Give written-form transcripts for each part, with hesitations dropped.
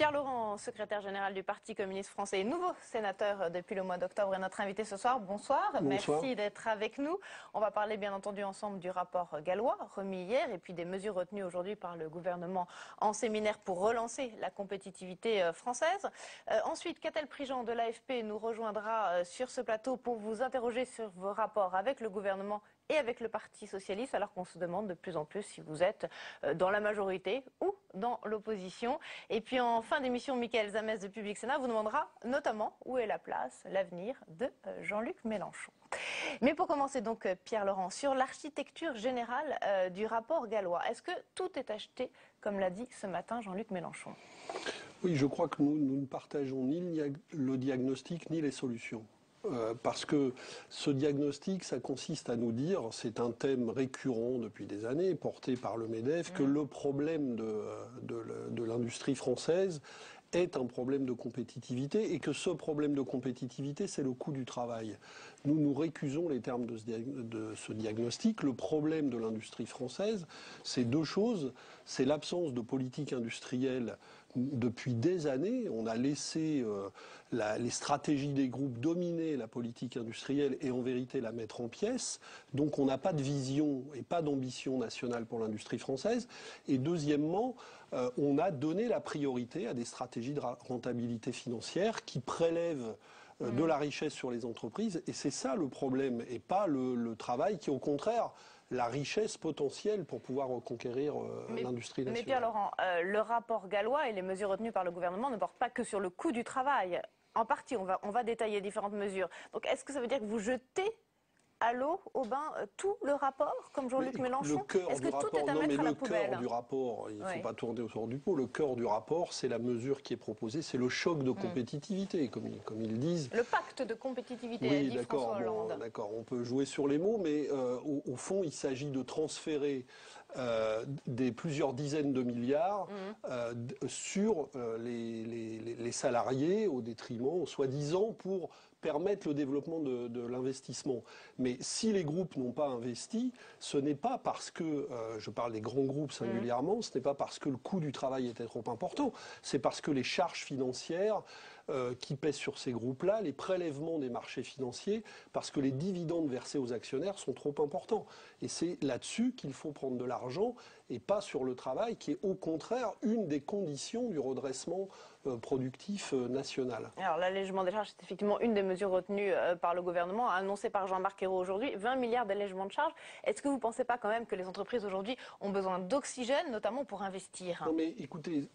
Pierre Laurent, secrétaire général du Parti communiste français et nouveau sénateur depuis le mois d'octobre, est notre invité ce soir. Bonsoir. Merci d'être avec nous. On va parler bien entendu ensemble du rapport gallois remis hier et puis des mesures retenues aujourd'hui par le gouvernement en séminaire pour relancer la compétitivité française. Ensuite, Catel Prigent de l'AFP nous rejoindra sur ce plateau pour vous interroger sur vos rapports avec le gouvernement et avec le Parti socialiste, alors qu'on se demande de plus en plus si vous êtes dans la majorité ou dans l'opposition. Et puis en fin d'émission, Michael Zamès de Public Sénat vous demandera notamment où est la place, l'avenir de Jean-Luc Mélenchon. Mais pour commencer donc, Pierre Laurent, sur l'architecture générale du rapport gallois, est-ce que tout est acheté, comme l'a dit ce matin Jean-Luc Mélenchon? Oui, je crois que nous ne partageons ni le diagnostic ni les solutions. Parce que ce diagnostic, ça consiste à nous dire, c'est un thème récurrent depuis des années, porté par le MEDEF, que le problème de l'industrie française est un problème de compétitivité et que ce problème de compétitivité, c'est le coût du travail. Nous récusons les termes de ce diagnostic. Le problème de l'industrie française, c'est deux choses. C'est l'absence de politique industrielle depuis des années. On a laissé les stratégies des groupes dominer la politique industrielle et en vérité la mettre en pièces. Donc on n'a pas de vision et pas d'ambition nationale pour l'industrie française. Et deuxièmement, on a donné la priorité à des stratégies de rentabilité financière qui prélèvent de la richesse sur les entreprises. Et c'est ça le problème, et pas le travail qui, au contraire, la richesse potentielle pour pouvoir reconquérir l'industrie nationale. Mais Pierre Laurent, le rapport gallois et les mesures retenues par le gouvernement ne portent pas que sur le coût du travail. En partie, on va détailler différentes mesures. Donc est-ce que ça veut dire que vous jetez à l'eau, au bain, tout le rapport, comme Jean-Luc Mélenchon? Est-ce que tout est à mettre à la poubelle? Le cœur du rapport, il ne faut pas tourner autour du pot, le cœur du rapport, c'est la mesure qui est proposée, c'est le choc de compétitivité, comme ils disent. Le pacte de compétitivité, a dit François Hollande. D'accord, on peut jouer sur les mots, mais au fond, il s'agit de transférer plusieurs dizaines de milliards sur les salariés au détriment, soi-disant, pour permettre le développement de l'investissement. Mais si les groupes n'ont pas investi, ce n'est pas parce que, je parle des grands groupes singulièrement, ce n'est pas parce que le coût du travail était trop important, c'est parce que les charges financières qui pèsent sur ces groupes-là, les prélèvements des marchés financiers, parce que les dividendes versés aux actionnaires sont trop importants. Et c'est là-dessus qu'il faut prendre de l'argent et pas sur le travail, qui est au contraire une des conditions du redressement productif national. Alors l'allègement des charges, c'est effectivement une des mesures retenues par le gouvernement, annoncée par Jean-Marc Ayrault aujourd'hui, 20 milliards d'allègement de charges. Est-ce que vous ne pensez pas quand même que les entreprises aujourd'hui ont besoin d'oxygène, notamment pour investir? Non mais écoutez,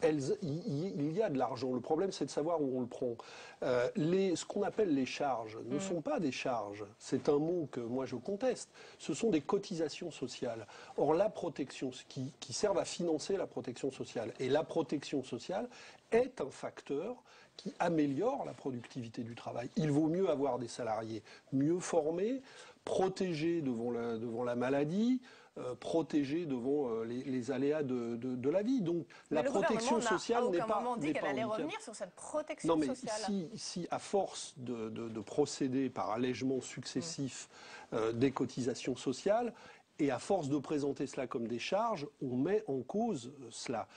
il y a de l'argent. Le problème, c'est de savoir où on le prend. Ce qu'on appelle les charges ne sont pas des charges. C'est un mot que moi je conteste. Ce sont des cotisations sociales. Or, la protection, qui servent à financer la protection sociale. Et la protection sociale est un facteur qui améliore la productivité du travail. Il vaut mieux avoir des salariés mieux formés, protégés devant la maladie, protégée devant les aléas de la vie. Donc la protection sociale n'est pas... à aucun moment dit qu'elle allait revenir sur cette protection sociale. Non mais si à force de procéder par allègements successifs des cotisations sociales, et à force de présenter cela comme des charges, on met en cause cela.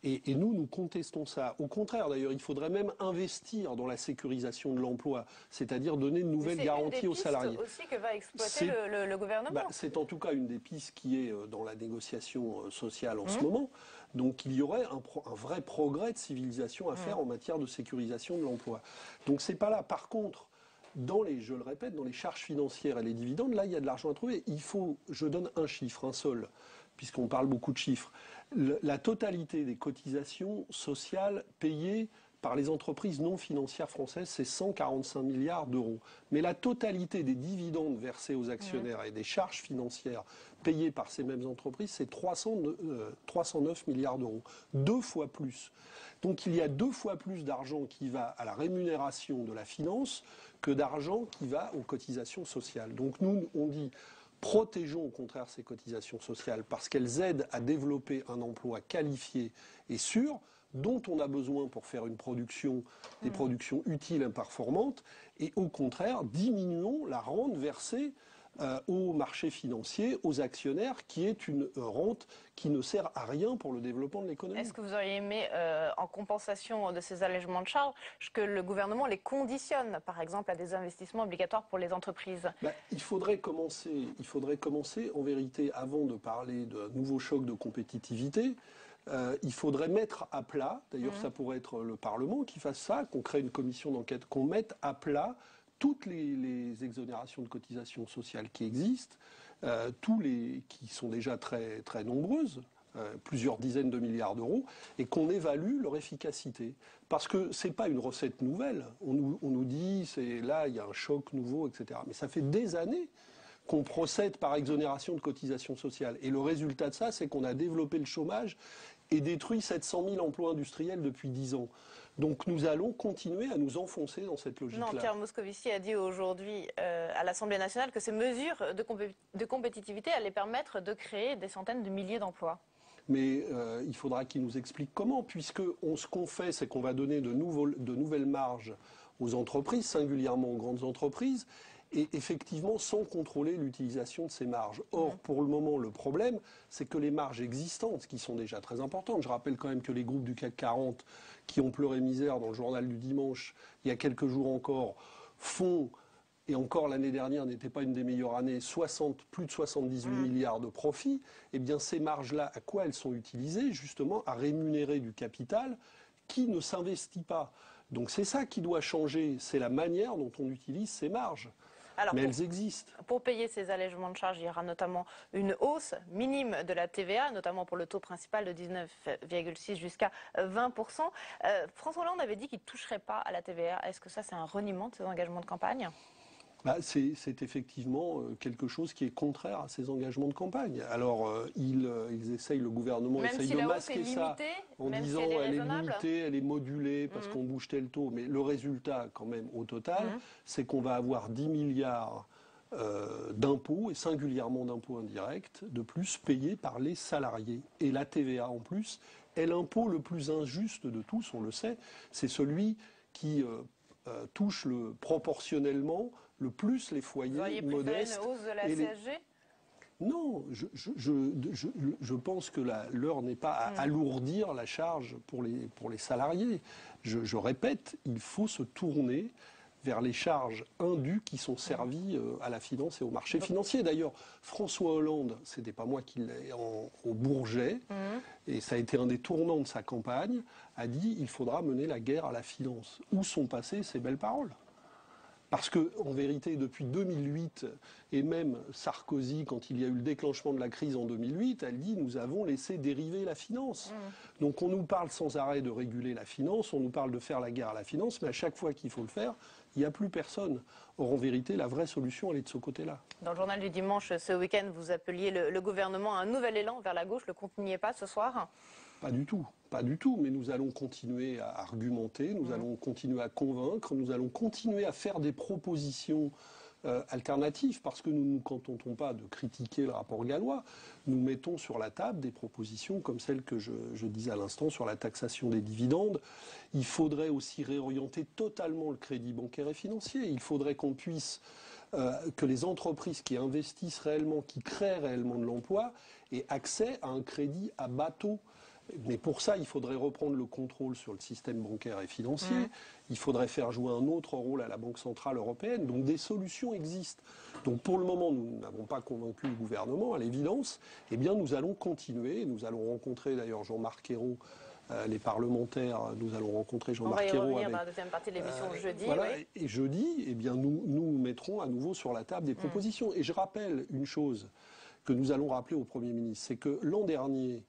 Et nous contestons ça. Au contraire, d'ailleurs, il faudrait même investir dans la sécurisation de l'emploi, c'est-à-dire donner de nouvelles garanties aux salariés. C'est aussi que va exploiter le gouvernement. C'est en tout cas une des pistes qui est dans la négociation sociale en ce moment. Donc il y aurait un vrai progrès de civilisation à faire en matière de sécurisation de l'emploi. Donc c'est pas là. Par contre, je le répète, dans les charges financières et les dividendes, là, il y a de l'argent à trouver. Je donne un chiffre, un seul, puisqu'on parle beaucoup de chiffres. La totalité des cotisations sociales payées par les entreprises non financières françaises, c'est 145 milliards d'euros. Mais la totalité des dividendes versés aux actionnaires et des charges financières payées par ces mêmes entreprises, c'est 309 milliards d'euros. 2 fois plus. Donc il y a 2 fois plus d'argent qui va à la rémunération de la finance que d'argent qui va aux cotisations sociales. Donc nous, on dit... Protégeons au contraire ces cotisations sociales parce qu'elles aident à développer un emploi qualifié et sûr dont on a besoin pour faire une production, des productions utiles et performantes, et au contraire, diminuons la rente versée aux marchés financiers, aux actionnaires, qui est une rente qui ne sert à rien pour le développement de l'économie. Est-ce que vous auriez aimé, en compensation de ces allègements de charges, que le gouvernement les conditionne, par exemple, à des investissements obligatoires pour les entreprises? Il faudrait commencer, en vérité, avant de parler de nouveaux chocs de compétitivité, il faudrait mettre à plat, d'ailleurs ça pourrait être le Parlement qui fasse ça, qu'on crée une commission d'enquête, qu'on mette à plat toutes les exonérations de cotisations sociales qui existent, qui sont déjà très, très nombreuses, plusieurs dizaines de milliards d'euros, et qu'on évalue leur efficacité. Parce que ce n'est pas une recette nouvelle. On nous dit, là, il y a un choc nouveau, etc. Mais ça fait des années qu'on procède par exonération de cotisations sociales. Et le résultat de ça, c'est qu'on a développé le chômage et détruit 700 000 emplois industriels depuis 10 ans. Donc nous allons continuer à nous enfoncer dans cette logique-là. Non, Pierre Moscovici a dit aujourd'hui à l'Assemblée nationale que ces mesures de compétitivité allaient permettre de créer des centaines de milliers d'emplois. Mais il faudra qu'il nous explique comment, puisque ce qu'on fait, c'est qu'on va donner de nouvelles marges aux entreprises, singulièrement aux grandes entreprises, et effectivement sans contrôler l'utilisation de ces marges. Or, pour le moment, le problème, c'est que les marges existantes, qui sont déjà très importantes, je rappelle quand même que les groupes du CAC 40, qui ont pleuré misère dans le journal du dimanche, il y a quelques jours encore, font, et encore l'année dernière n'était pas une des meilleures années, plus de 78 milliards de profits, eh bien ces marges-là, à quoi elles sont utilisées? Justement à rémunérer du capital qui ne s'investit pas. Donc c'est ça qui doit changer, c'est la manière dont on utilise ces marges. Alors, mais elles existent. Pour payer ces allègements de charges, il y aura notamment une hausse minime de la TVA, notamment pour le taux principal de 19,6 jusqu'à 20%. François Hollande avait dit qu'il ne toucherait pas à la TVA. Est-ce que ça, c'est un reniement de ses engagements de campagne ? C'est effectivement quelque chose qui est contraire à ses engagements de campagne. Alors, le gouvernement essaye de masquer ça en disant elle est limitée, elle est modulée parce qu'on bouge tel taux. Mais le résultat, quand même, au total, c'est qu'on va avoir 10 milliards d'impôts, et singulièrement d'impôts indirects, de plus payés par les salariés. Et la TVA, en plus, est l'impôt le plus injuste de tous, on le sait. C'est celui qui touche proportionnellement le plus les foyers modestes. Une hausse de la CSG ? Non, je pense que l'heure n'est pas à alourdir la charge pour les salariés. Je répète, il faut se tourner vers les charges indues qui sont servies à la finance et au marché financier. D'ailleurs, François Hollande, c'était pas moi qui l'ai au Bourget, et ça a été un des tournants de sa campagne, a dit il faudra mener la guerre à la finance. Où sont passées ces belles paroles ? Parce qu'en vérité, depuis 2008, et même Sarkozy, quand il y a eu le déclenchement de la crise en 2008, elle dit nous avons laissé dériver la finance. Donc on nous parle sans arrêt de réguler la finance, on nous parle de faire la guerre à la finance, mais à chaque fois qu'il faut le faire, il n'y a plus personne. Or en vérité, la vraie solution, elle est de ce côté-là. Dans le journal du dimanche, ce week-end, vous appeliez le gouvernement à un nouvel élan vers la gauche. Le compte n'y est pas ce soir ? Pas du tout, mais nous allons continuer à argumenter, nous allons continuer à convaincre, nous allons continuer à faire des propositions alternatives, parce que nous ne nous contentons pas de critiquer le rapport Gallois, nous mettons sur la table des propositions comme celle que je disais à l'instant sur la taxation des dividendes. Il faudrait aussi réorienter totalement le crédit bancaire et financier, il faudrait qu'on puisse... que les entreprises qui investissent réellement, qui créent réellement de l'emploi, aient accès à un crédit à bas taux. Mais pour ça, il faudrait reprendre le contrôle sur le système bancaire et financier. Il faudrait faire jouer un autre rôle à la Banque centrale européenne. Donc des solutions existent. Donc pour le moment, nous n'avons pas convaincu le gouvernement, à l'évidence. Eh bien, nous allons continuer. Nous allons rencontrer d'ailleurs Jean-Marc Ayrault, les parlementaires. Nous allons rencontrer Jean-Marc Ayrault. On va y revenir dans la deuxième partie de l'émission jeudi. Voilà. Oui. Et jeudi, eh bien, nous mettrons à nouveau sur la table des propositions. Et je rappelle une chose que nous allons rappeler au Premier ministre, c'est que l'an dernier,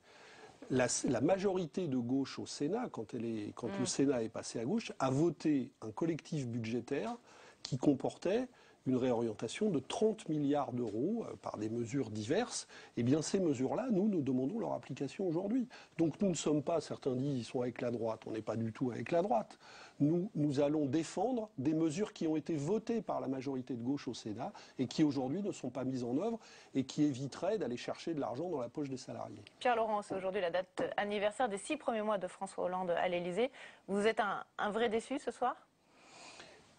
la majorité de gauche au Sénat, quand le Sénat est passé à gauche, a voté un collectif budgétaire qui comportait une réorientation de 30 milliards d'euros par des mesures diverses. Eh bien, ces mesures-là, nous demandons leur application aujourd'hui. Donc nous ne sommes pas, certains disent, ils sont avec la droite. On n'est pas du tout avec la droite. Nous allons défendre des mesures qui ont été votées par la majorité de gauche au Sénat et qui aujourd'hui ne sont pas mises en œuvre et qui éviteraient d'aller chercher de l'argent dans la poche des salariés. Pierre Laurent, c'est aujourd'hui la date anniversaire des 6 premiers mois de François Hollande à l'Élysée. Vous êtes un vrai déçu ce soir ?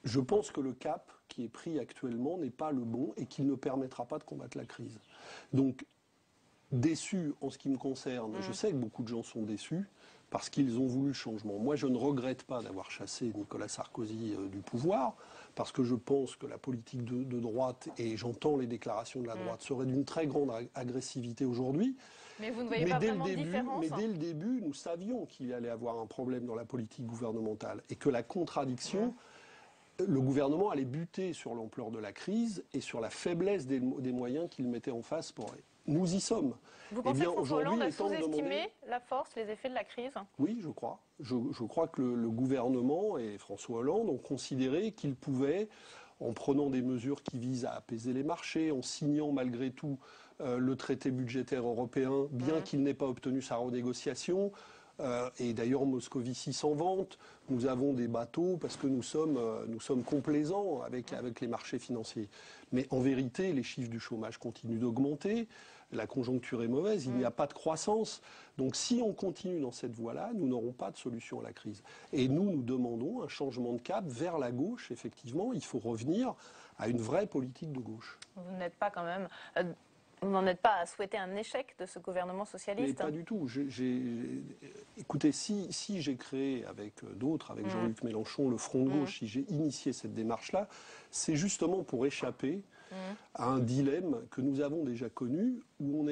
Je pense que le cap qui est pris actuellement n'est pas le bon et qu'il ne permettra pas de combattre la crise. Donc, déçu en ce qui me concerne, je sais que beaucoup de gens sont déçus parce qu'ils ont voulu le changement. Moi, je ne regrette pas d'avoir chassé Nicolas Sarkozy du pouvoir, parce que je pense que la politique de droite, et j'entends les déclarations de la droite, serait d'une très grande agressivité aujourd'hui. Mais vous ne voyez pas vraiment de différence. Mais dès le début, nous savions qu'il allait avoir un problème dans la politique gouvernementale et que la contradiction, le gouvernement allait buter sur l'ampleur de la crise et sur la faiblesse des moyens qu'il mettait en face pour elle. Nous y sommes. Vous pensez que François Hollande a sous-estimé la force, les effets de la crise? Oui, je crois. Je crois que le gouvernement et François Hollande ont considéré qu'ils pouvaient, en prenant des mesures qui visent à apaiser les marchés, en signant malgré tout le traité budgétaire européen, bien qu'il n'ait pas obtenu sa renégociation, et d'ailleurs Moscovici s'en vante, nous avons des bateaux parce que nous sommes complaisants avec les marchés financiers. Mais en vérité, les chiffres du chômage continuent d'augmenter, la conjoncture est mauvaise, il n'y a pas de croissance. Donc si on continue dans cette voie-là, nous n'aurons pas de solution à la crise. Et nous demandons un changement de cap vers la gauche, effectivement. Il faut revenir à une vraie politique de gauche. Vous n'êtes pas quand même... Vous n'en êtes pas à souhaiter un échec de ce gouvernement socialiste? Mais pas du tout. Écoutez, si j'ai créé avec d'autres, avec Jean-Luc Mélenchon, le Front de gauche, si j'ai initié cette démarche-là, c'est justement pour échapper à un dilemme que nous avons déjà connu, où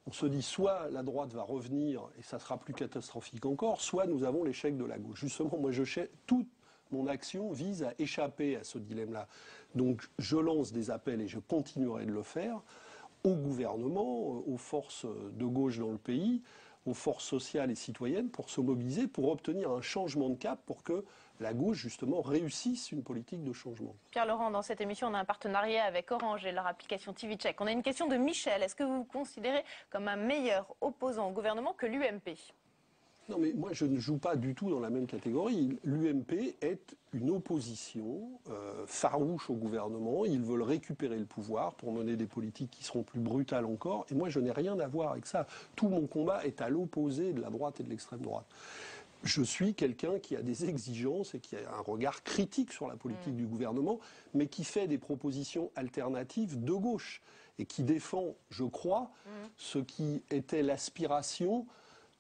on se dit soit la droite va revenir et ça sera plus catastrophique encore, soit nous avons l'échec de la gauche. Justement, moi, toute mon action vise à échapper à ce dilemme-là. Donc, je lance des appels et je continuerai de le faire au gouvernement, aux forces de gauche dans le pays, aux forces sociales et citoyennes pour se mobiliser, pour obtenir un changement de cap, pour que la gauche, justement, réussisse une politique de changement. Pierre Laurent, dans cette émission, on a un partenariat avec Orange et leur application TV Check. On a une question de Michel. Est-ce que vous vous considérez comme un meilleur opposant au gouvernement que l'UMP ? Non, mais moi, je ne joue pas du tout dans la même catégorie. L'UMP est une opposition farouche au gouvernement. Ils veulent récupérer le pouvoir pour mener des politiques qui seront plus brutales encore. Et moi, je n'ai rien à voir avec ça. Tout mon combat est à l'opposé de la droite et de l'extrême droite. Je suis quelqu'un qui a des exigences et qui a un regard critique sur la politique du gouvernement, mais qui fait des propositions alternatives de gauche et qui défend, je crois, ce qui était l'aspiration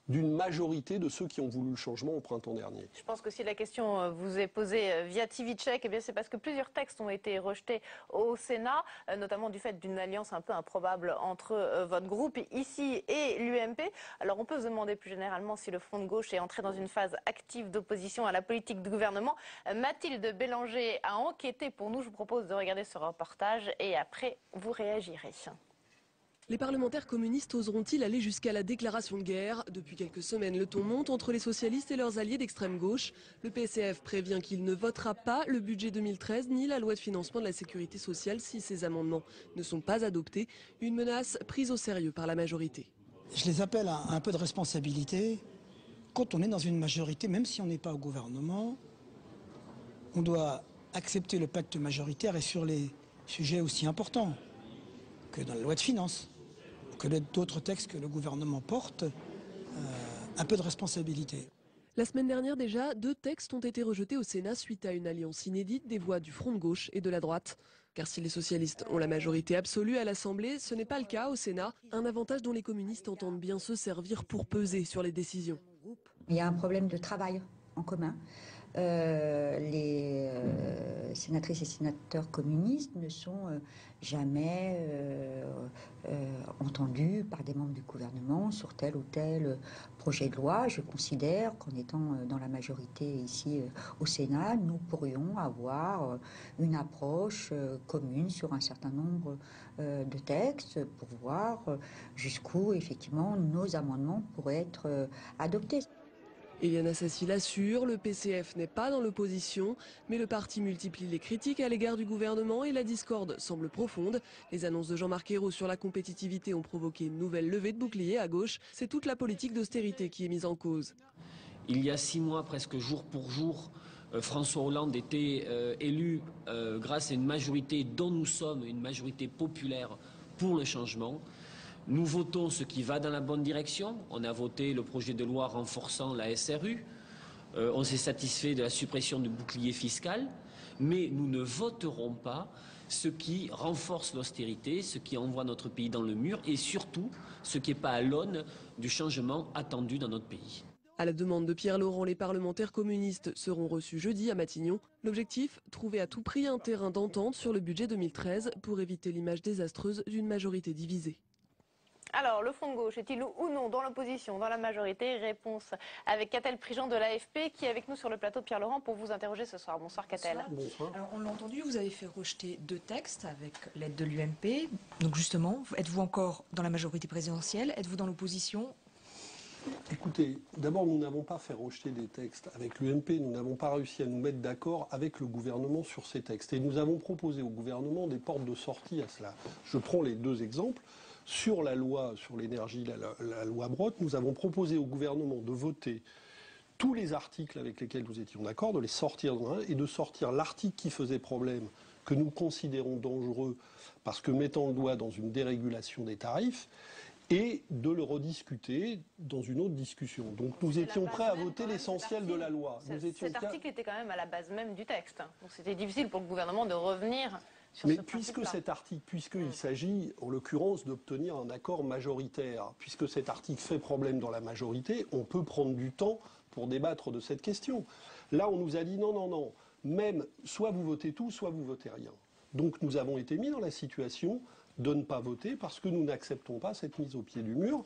d'une majorité de ceux qui ont voulu le changement au printemps dernier. Je pense que si la question vous est posée via TV Check, eh bien c'est parce que plusieurs textes ont été rejetés au Sénat, notamment du fait d'une alliance un peu improbable entre votre groupe ici et l'UMP. Alors on peut se demander plus généralement si le Front de gauche est entré dans une phase active d'opposition à la politique du gouvernement. Mathilde Bélanger a enquêté pour nous. Je vous propose de regarder ce reportage et après vous réagirez. Les parlementaires communistes oseront-ils aller jusqu'à la déclaration de guerre? Depuis quelques semaines, le ton monte entre les socialistes et leurs alliés d'extrême gauche. Le PCF prévient qu'il ne votera pas le budget 2013 ni la loi de financement de la sécurité sociale si ces amendements ne sont pas adoptés. Une menace prise au sérieux par la majorité. Je les appelle à un peu de responsabilité. Quand on est dans une majorité, même si on n'est pas au gouvernement, on doit accepter le pacte majoritaire et sur les sujets aussi importants que dans la loi de finances, que d'autres textes que le gouvernement porte, un peu de responsabilité. La semaine dernière déjà, 2 textes ont été rejetés au Sénat suite à une alliance inédite des voix du Front de gauche et de la droite. Car si les socialistes ont la majorité absolue à l'Assemblée, ce n'est pas le cas au Sénat, un avantage dont les communistes entendent bien se servir pour peser sur les décisions. Il y a un problème de travail en commun. Les sénatrices et sénateurs communistes ne sont jamais entendus par des membres du gouvernement sur tel ou tel projet de loi. Je considère qu'en étant dans la majorité ici au Sénat, nous pourrions avoir une approche commune sur un certain nombre de textes pour voir jusqu'où effectivement nos amendements pourraient être adoptés. Éliane Assassi l'assure, le PCF n'est pas dans l'opposition, mais le parti multiplie les critiques à l'égard du gouvernement et la discorde semble profonde. Les annonces de Jean-Marc Ayrault sur la compétitivité ont provoqué une nouvelle levée de boucliers à gauche. C'est toute la politique d'austérité qui est mise en cause. Il y a 6 mois, presque jour pour jour, François Hollande était élu grâce à une majorité dont nous sommes, une majorité populaire pour le changement. Nous votons ce qui va dans la bonne direction. On a voté le projet de loi renforçant la SRU. On s'est satisfait de la suppression du bouclier fiscal. Mais nous ne voterons pas ce qui renforce l'austérité, ce qui envoie notre pays dans le mur et surtout ce qui n'est pas à l'aune du changement attendu dans notre pays. À la demande de Pierre Laurent, les parlementaires communistes seront reçus jeudi à Matignon. L'objectif, trouver à tout prix un terrain d'entente sur le budget 2013 pour éviter l'image désastreuse d'une majorité divisée. Alors, le Front de gauche est-il ou non dans l'opposition, dans la majorité? Réponse avec Catel Prigent de l'AFP qui est avec nous sur le plateau de Pierre Laurent pour vous interroger ce soir. Bonsoir Catel. Bonsoir. Alors, on l'a entendu, vous avez fait rejeter 2 textes avec l'aide de l'UMP. Donc justement, êtes-vous encore dans la majorité présidentielle? Êtes-vous dans l'opposition? Écoutez, d'abord, nous n'avons pas fait rejeter des textes avec l'UMP, nous n'avons pas réussi à nous mettre d'accord avec le gouvernement sur ces textes. Et nous avons proposé au gouvernement des portes de sortie à cela. Je prends les 2 exemples. Sur la loi sur l'énergie, la loi Brottes, nous avons proposé au gouvernement de voter tous les articles avec lesquels nous étions d'accord, de les sortir d'un et de sortir l'article qui faisait problème, que nous considérons dangereux parce que mettant le doigt dans une dérégulation des tarifs, et de le rediscuter dans une autre discussion. Donc nous étions prêts à voter l'essentiel de la loi. Cet article était quand même à la base même du texte. Donc c'était difficile pour le gouvernement de revenir sur mais ce puisque cet article, puisqu'il s'agit en l'occurrence d'obtenir un accord majoritaire, puisque cet article fait problème dans la majorité, on peut prendre du temps pour débattre de cette question. Là, on nous a dit non, non, non, même soit vous votez tout, soit vous votez rien. Donc nous avons été mis dans la situation de ne pas voter parce que nous n'acceptons pas cette mise au pied du mur.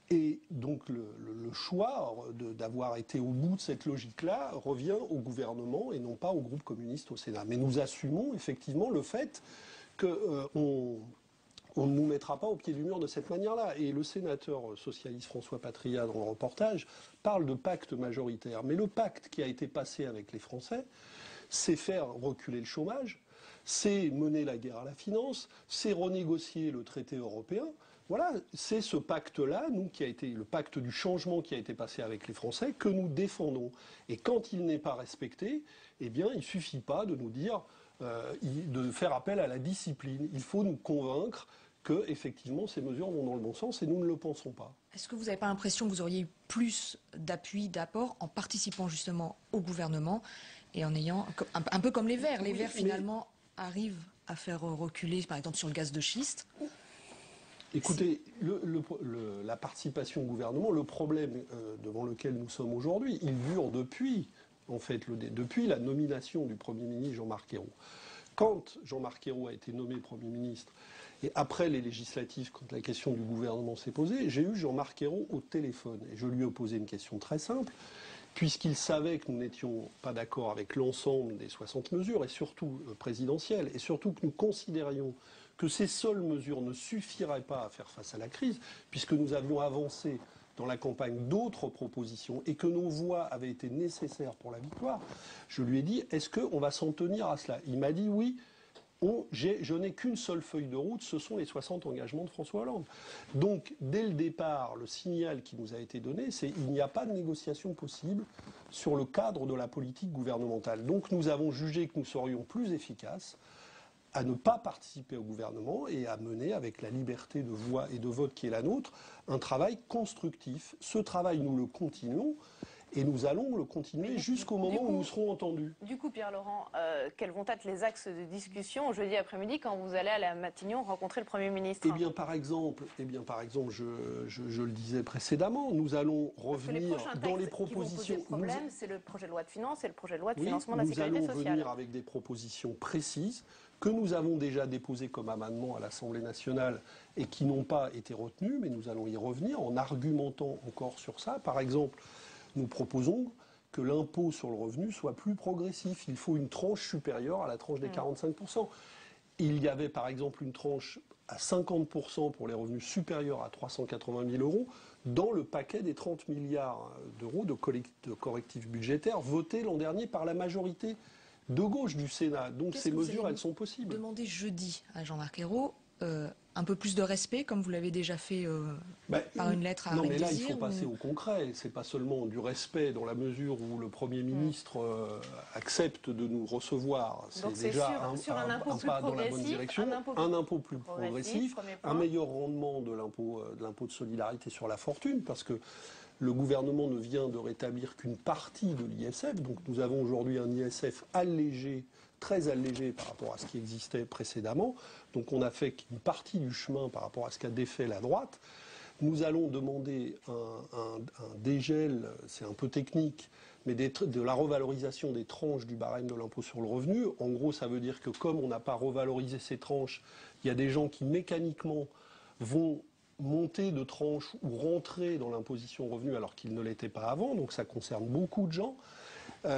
Et donc le choix d'avoir été au bout de cette logique-là revient au gouvernement et non pas au groupe communiste au Sénat. Mais nous assumons effectivement le fait qu'on ne nous mettra pas au pied du mur de cette manière-là. Et le sénateur socialiste François Patriat, dans le reportage, parle de pacte majoritaire. Mais le pacte qui a été passé avec les Français, c'est faire reculer le chômage, c'est mener la guerre à la finance, c'est renégocier le traité européen. Voilà, c'est ce pacte-là, nous, qui a été le pacte du changement qui a été passé avec les Français, que nous défendons. Et quand il n'est pas respecté, eh bien, il ne suffit pas de nous dire, de faire appel à la discipline. Il faut nous convaincre que, effectivement, ces mesures vont dans le bon sens et nous ne le pensons pas. Est-ce que vous n'avez pas l'impression que vous auriez eu plus d'appui, d'apport en participant justement au gouvernement et en ayant, un peu comme les Verts, les Verts finalement arrivent à faire reculer, par exemple, sur le gaz de schiste? Écoutez, la participation au gouvernement, le problème devant lequel nous sommes aujourd'hui, il dure depuis, en fait, depuis la nomination du Premier ministre Jean-Marc Ayrault. Quand Jean-Marc Ayrault a été nommé Premier ministre, et après les législatives, quand la question du gouvernement s'est posée, j'ai eu Jean-Marc Ayrault au téléphone. Et je lui ai posé une question très simple, puisqu'il savait que nous n'étions pas d'accord avec l'ensemble des 60 mesures, et surtout présidentielles, et surtout que nous considérions que ces seules mesures ne suffiraient pas à faire face à la crise, puisque nous avions avancé dans la campagne d'autres propositions et que nos voix avaient été nécessaires pour la victoire, je lui ai dit, est-ce qu'on va s'en tenir à cela? Il m'a dit oui, je n'ai qu'une seule feuille de route, ce sont les 60 engagements de François Hollande. Donc, dès le départ, le signal qui nous a été donné, c'est qu'il n'y a pas de négociation possible sur le cadre de la politique gouvernementale. Donc, nous avons jugé que nous serions plus efficaces à ne pas participer au gouvernement et à mener, avec la liberté de voix et de vote qui est la nôtre, un travail constructif. Ce travail, nous le continuons et nous allons le continuer jusqu'au moment où nous serons entendus. Du coup, Pierre Laurent, quels vont être les axes de discussion jeudi après-midi quand vous allez aller à Matignon rencontrer le Premier ministre? Eh bien, par exemple, je le disais précédemment, nous allons revenir dans les propositions. Le problème, c'est le projet de loi de finances et le projet de loi de financement de la sécurité sociale. Nous allons venir avec des propositions précises que nous avons déjà déposées comme amendement à l'Assemblée nationale et qui n'ont pas été retenues, mais nous allons y revenir en argumentant encore sur ça. Par exemple, nous proposons que l'impôt sur le revenu soit plus progressif. Il faut une tranche supérieure à la tranche des 45%. Il y avait par exemple une tranche à 50% pour les revenus supérieurs à 380 000 euros dans le paquet des 30 milliards d'euros de correctifs budgétaires votés l'an dernier par la majorité de gauche du Sénat. Donc ces mesures, elles sont possibles. Demandez jeudi à Jean-Marc Ayrault un peu plus de respect, comme vous l'avez déjà fait par une lettre à Arlette Désir. Non, mais là, il faut passer au concret. C'est pas seulement du respect dans la mesure où le Premier ministre accepte de nous recevoir. C'est déjà un pas dans la bonne direction. Un impôt plus progressif, un meilleur rendement de l'impôt de solidarité sur la fortune, parce que le gouvernement ne vient de rétablir qu'une partie de l'ISF. Donc nous avons aujourd'hui un ISF allégé très allégé par rapport à ce qui existait précédemment. Donc on a fait qu'une partie du chemin par rapport à ce qu'a défait la droite. Nous allons demander un dégel, c'est un peu technique, mais de la revalorisation des tranches du barème de l'impôt sur le revenu. En gros, ça veut dire que comme on n'a pas revalorisé ces tranches, il y a des gens qui mécaniquement vont monter de tranches ou rentrer dans l'imposition au revenu alors qu'ils ne l'étaient pas avant. Donc ça concerne beaucoup de gens.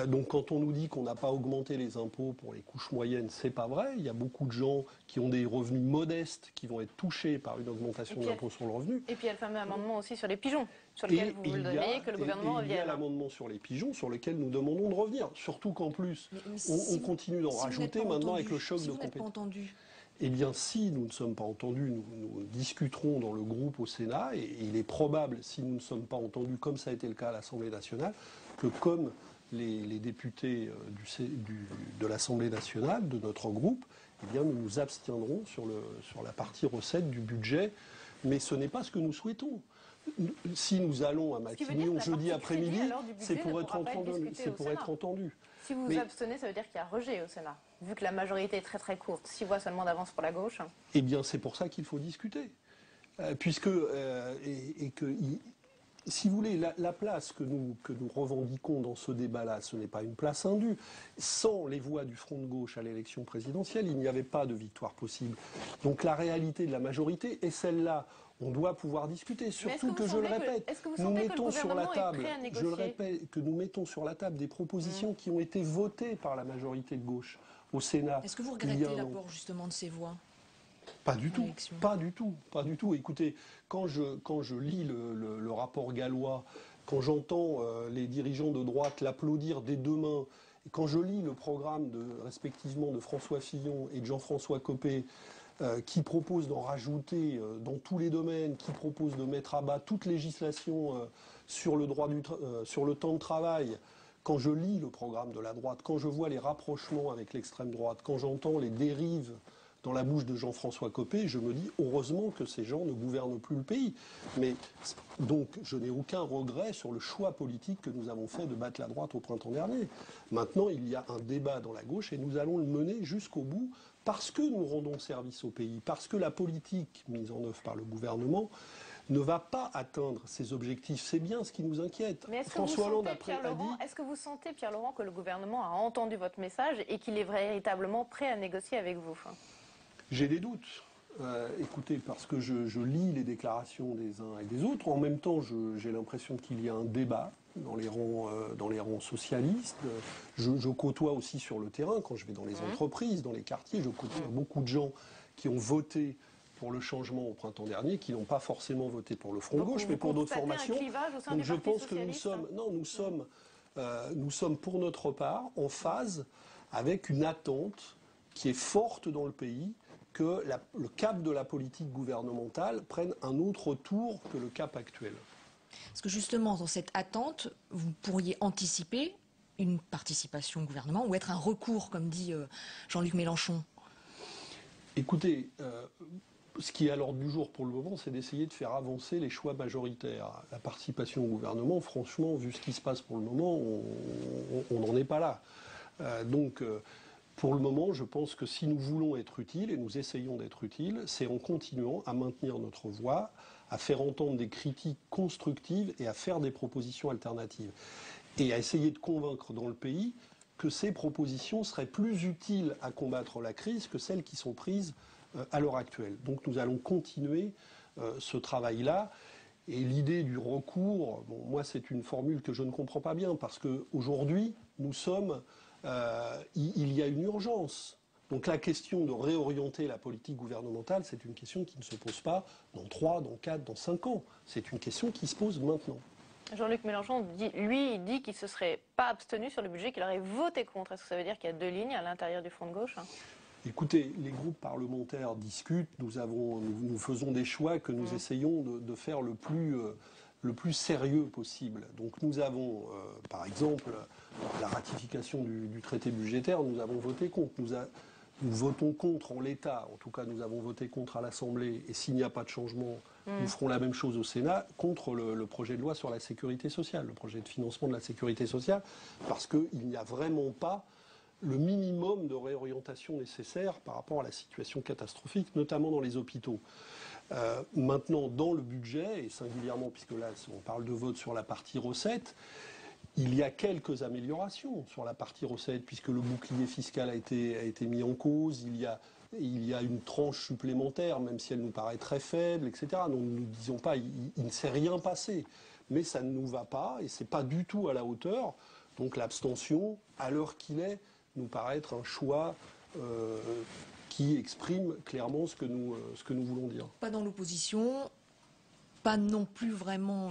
Donc quand on nous dit qu'on n'a pas augmenté les impôts pour les couches moyennes, c'est pas vrai. Il y a beaucoup de gens qui ont des revenus modestes qui vont être touchés par une augmentation de l'impôt sur le revenu. Et puis il y a le fameux amendement aussi sur les pigeons, sur lequel vous demandez que le gouvernement revienne. Il y a l'amendement sur les pigeons sur lequel nous demandons de revenir. Surtout qu'en plus, on continue d'en rajouter maintenant avec le choc de compétences. Eh bien, si nous ne sommes pas entendus, nous discuterons dans le groupe au Sénat, et il est probable, si nous ne sommes pas entendus, comme ça a été le cas à l'Assemblée nationale, que comme les députés de l'Assemblée nationale, de notre groupe, eh bien, nous nous abstiendrons sur la partie recette du budget. Mais ce n'est pas ce que nous souhaitons. Si nous allons à Matignon jeudi après-midi, c'est pour être entendu. Si vous vous abstenez, ça veut dire qu'il y a rejet au Sénat, vu que la majorité est très très courte, 6 voix seulement d'avance pour la gauche. Eh bien, c'est pour ça qu'il faut discuter. Si vous voulez, la place que nous revendiquons dans ce débat-là, ce n'est pas une place indue. Sans les voix du Front de gauche à l'élection présidentielle, il n'y avait pas de victoire possible. Donc la réalité de la majorité est celle-là. On doit pouvoir discuter, surtout que je le répète, nous mettons sur la table, je le répète, que nous mettons sur la table des propositions qui ont été votées par la majorité de gauche au Sénat. Est-ce que vous regrettez l'apport justement de ces voix ? Pas du tout, pas du tout, pas du tout. Écoutez, quand je lis le rapport gallois, quand j'entends les dirigeants de droite l'applaudir des deux mains, et quand je lis le programme respectivement de François Fillon et de Jean-François Copé, qui propose d'en rajouter dans tous les domaines, qui propose de mettre à bas toute législation sur le temps de travail, quand je lis le programme de la droite, quand je vois les rapprochements avec l'extrême droite, quand j'entends les dérives dans la bouche de Jean-François Copé, je me dis heureusement que ces gens ne gouvernent plus le pays. Mais donc je n'ai aucun regret sur le choix politique que nous avons fait de battre la droite au printemps dernier. Maintenant, il y a un débat dans la gauche et nous allons le mener jusqu'au bout parce que nous rendons service au pays, parce que la politique mise en œuvre par le gouvernement ne va pas atteindre ses objectifs. C'est bien ce qui nous inquiète. Mais est-ce que vous sentez, Pierre Laurent, que le gouvernement a entendu votre message et qu'il est véritablement prêt à négocier avec vous ? J'ai des doutes. Écoutez, parce que je lis les déclarations des uns et des autres. En même temps, j'ai l'impression qu'il y a un débat dans les rangs socialistes. Je côtoie aussi sur le terrain, quand je vais dans les entreprises, dans les quartiers, je côtoie beaucoup de gens qui ont voté pour le changement au printemps dernier, qui n'ont pas forcément voté pour le Front de gauche, mais pour d'autres formations. Donc je pense que nous sommes pour notre part en phase avec une attente qui est forte dans le pays, que le cap de la politique gouvernementale prenne un autre tour que le cap actuel. Parce que justement, dans cette attente, vous pourriez anticiper une participation au gouvernement ou être un recours, comme dit Jean-Luc Mélenchon. Écoutez, ce qui est à l'ordre du jour pour le moment, c'est d'essayer de faire avancer les choix majoritaires. La participation au gouvernement, franchement, vu ce qui se passe pour le moment, on n'en est pas là. Pour le moment, je pense que si nous voulons être utiles, et nous essayons d'être utiles, c'est en continuant à maintenir notre voix, à faire entendre des critiques constructives et à faire des propositions alternatives. Et à essayer de convaincre dans le pays que ces propositions seraient plus utiles à combattre la crise que celles qui sont prises à l'heure actuelle. Donc nous allons continuer ce travail-là. Et l'idée du recours, moi c'est une formule que je ne comprends pas bien, parce qu'aujourd'hui, il y a une urgence. Donc la question de réorienter la politique gouvernementale, c'est une question qui ne se pose pas dans 3, dans 4, dans 5 ans. C'est une question qui se pose maintenant. Jean-Luc Mélenchon, il dit qu'il ne se serait pas abstenu sur le budget, qu'il aurait voté contre. Est-ce que ça veut dire qu'il y a deux lignes à l'intérieur du Front de gauche ? Écoutez, les groupes parlementaires discutent. Nous faisons des choix que nous essayons de faire le plus sérieux possible. Donc nous avons, par exemple, la ratification du traité budgétaire, nous avons voté contre. Nous votons contre en l'état, en tout cas nous avons voté contre à l'Assemblée, et s'il n'y a pas de changement, nous ferons la même chose au Sénat, contre le projet de loi sur la sécurité sociale, le projet de financement de la sécurité sociale, parce qu'il n'y a vraiment pas le minimum de réorientation nécessaire par rapport à la situation catastrophique, notamment dans les hôpitaux. Maintenant, dans le budget, et singulièrement, puisque là, on parle de vote sur la partie recettes, il y a quelques améliorations sur la partie recettes, puisque le bouclier fiscal a été mis en cause, il y a une tranche supplémentaire, même si elle nous paraît très faible, etc. Donc nous ne disons pas, il ne s'est rien passé, mais ça ne nous va pas, et c'est pas du tout à la hauteur. Donc l'abstention, à l'heure qu'il est, nous paraît être un choix qui exprime clairement ce que nous voulons dire. Pas dans l'opposition, pas non plus vraiment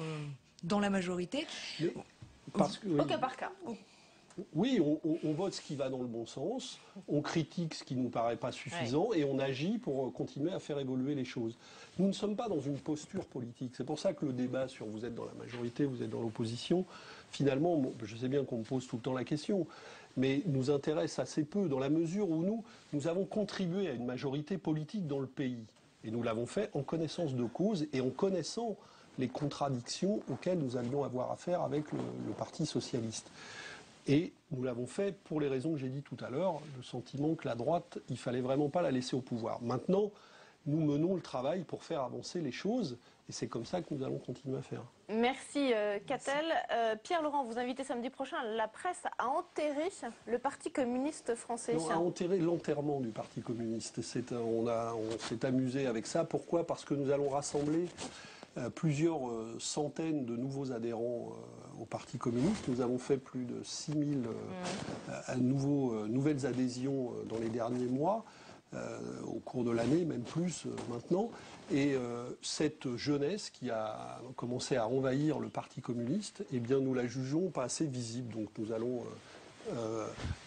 dans la majorité. Mais, au cas par cas. Oui, on vote ce qui va dans le bon sens, on critique ce qui ne nous paraît pas suffisant et on agit pour continuer à faire évoluer les choses. Nous ne sommes pas dans une posture politique. C'est pour ça que le débat sur vous êtes dans la majorité, vous êtes dans l'opposition, finalement, je sais bien qu'on me pose tout le temps la question, mais nous intéresse assez peu dans la mesure où nous avons contribué à une majorité politique dans le pays. Et nous l'avons fait en connaissance de cause et en connaissant les contradictions auxquelles nous allions avoir affaire avec le Parti socialiste. Et nous l'avons fait pour les raisons que j'ai dit tout à l'heure, le sentiment que la droite, il fallait vraiment pas la laisser au pouvoir. Maintenant, nous menons le travail pour faire avancer les choses, et c'est comme ça que nous allons continuer à faire. Merci Catel. Pierre-Laurent, vous invitez samedi prochain la presse à enterrer le Parti communiste français. Non, à enterrer l'enterrement du Parti communiste. On s'est amusé avec ça. Pourquoi ? Parce que nous allons rassembler plusieurs centaines de nouveaux adhérents au Parti communiste. Nous avons fait plus de 6000 nouvelles adhésions dans les derniers mois, au cours de l'année, même plus maintenant. Et cette jeunesse qui a commencé à envahir le Parti communiste, eh bien, nous la jugeons pas assez visible. Donc nous allons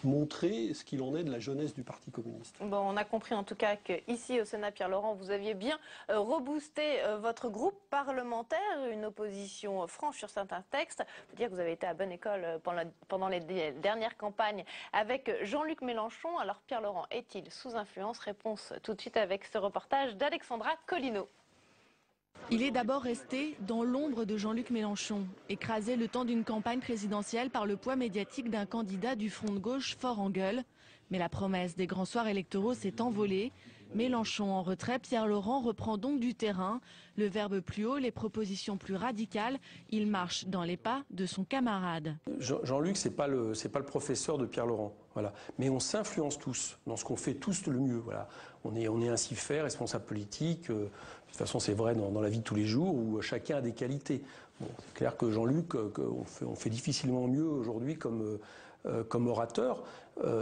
montrer ce qu'il en est de la jeunesse du Parti communiste. Bon, on a compris en tout cas qu'ici au Sénat, Pierre-Laurent, vous aviez bien reboosté votre groupe parlementaire, une opposition franche sur certains textes. Il faut dire que vous avez été à bonne école pendant les dernières campagnes avec Jean-Luc Mélenchon. Alors Pierre-Laurent est-il sous influence? Réponse tout de suite avec ce reportage d'Alexandra Collineau. Il est d'abord resté dans l'ombre de Jean-Luc Mélenchon, écrasé le temps d'une campagne présidentielle par le poids médiatique d'un candidat du front de gauche fort en gueule. Mais la promesse des grands soirs électoraux s'est envolée. Mélenchon en retrait, Pierre-Laurent reprend donc du terrain. Le verbe plus haut, les propositions plus radicales. Il marche dans les pas de son camarade. Jean-Luc, c'est pas le professeur de Pierre-Laurent. Voilà. Mais on s'influence tous dans ce qu'on fait tous le mieux. Voilà. On est ainsi fait, responsable politique. De toute façon, c'est vrai dans la vie de tous les jours où chacun a des qualités. Bon, c'est clair que Jean-Luc, on fait difficilement mieux aujourd'hui comme orateur.